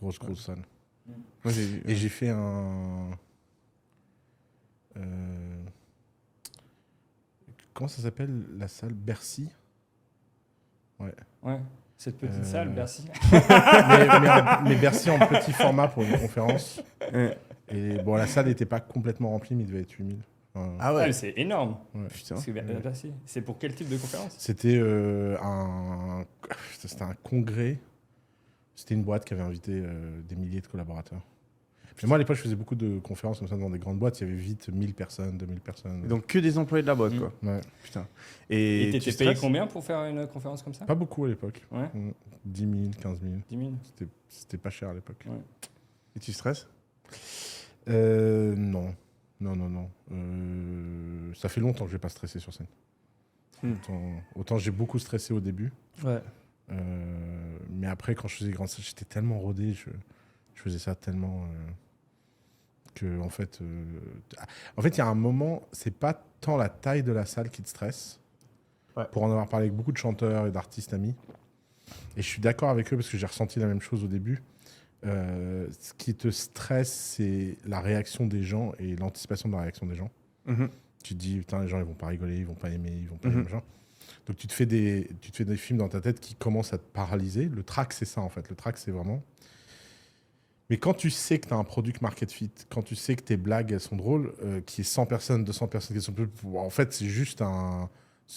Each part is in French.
Grosse salle. Moi, Et j'ai fait un... Comment ça s'appelle la salle Bercy? Ouais. Ouais. Cette petite salle, Bercy. mais Bercy en petit format pour une conférence. Ouais. Et bon, la salle n'était pas complètement remplie, mais il devait être 8000. Enfin, Ah Ah, ouais. mais c'est énorme. ouais. Putain. Parce que Bercy, c'est pour quel type de conférence? C'était c'était un congrès. C'était une boîte qui avait invité des milliers de collaborateurs. Puis moi, à l'époque, je faisais beaucoup de conférences comme ça dans des grandes boîtes. Il y avait vite 1000 personnes, 2000 personnes. Donc que des employés de la boîte, quoi. Ouais. Putain. Et Et t'étais tu payé stresses combien pour faire une conférence comme ça? Pas beaucoup à l'époque. Ouais. 10 000, 15 000. 10 000. C'était pas cher à l'époque. Ouais. Et tu stresses? Non. Non. Ça fait longtemps que je vais pas stresser sur scène. Autant j'ai beaucoup stressé au début. Ouais. Mais après, quand je faisais grand salle, j'étais tellement rodé. Je faisais ça tellement que, en fait, il y a un moment, c'est pas tant la taille de la salle qui te stresse. Ouais. Pour en avoir parlé avec beaucoup de chanteurs et d'artistes amis. Et je suis d'accord avec eux parce que j'ai ressenti la même chose au début. Ce qui te stresse, c'est la réaction des gens et l'anticipation de la réaction des gens. Mhm. Tu te dis, putain, les gens, ils vont pas rigoler, ils vont pas aimer, ils vont pas aimer, Mhm. machin. Donc, tu te fais des films dans ta tête qui commencent à te paralyser. Le track, c'est ça, en fait. Le track, c'est vraiment... Mais quand tu sais que tu as un product market fit, quand tu sais que tes blagues, elles sont drôles, qu'il y ait 100 personnes, 200 personnes qui sont plus... En fait, c'est juste un...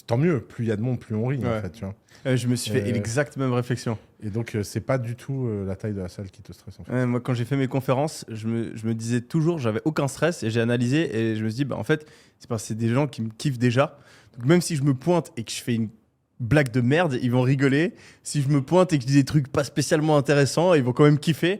Tant mieux. Plus il y a de monde, plus on rit, Ouais. en fait, tu vois. Je me suis fait l'exacte même réflexion. Et donc, c'est pas du tout la taille de la salle qui te stresse, en fait. Ouais, moi, quand j'ai fait mes conférences, je me disais toujours, j'avais aucun stress et j'ai analysé et je me suis dit, bah, en fait, c'est parce que c'est des gens qui me kiffent déjà. Donc, même si je me pointe et que je fais une blague de merde, ils vont rigoler. Si je me pointe et que je dis des trucs pas spécialement intéressants, ils vont quand même kiffer.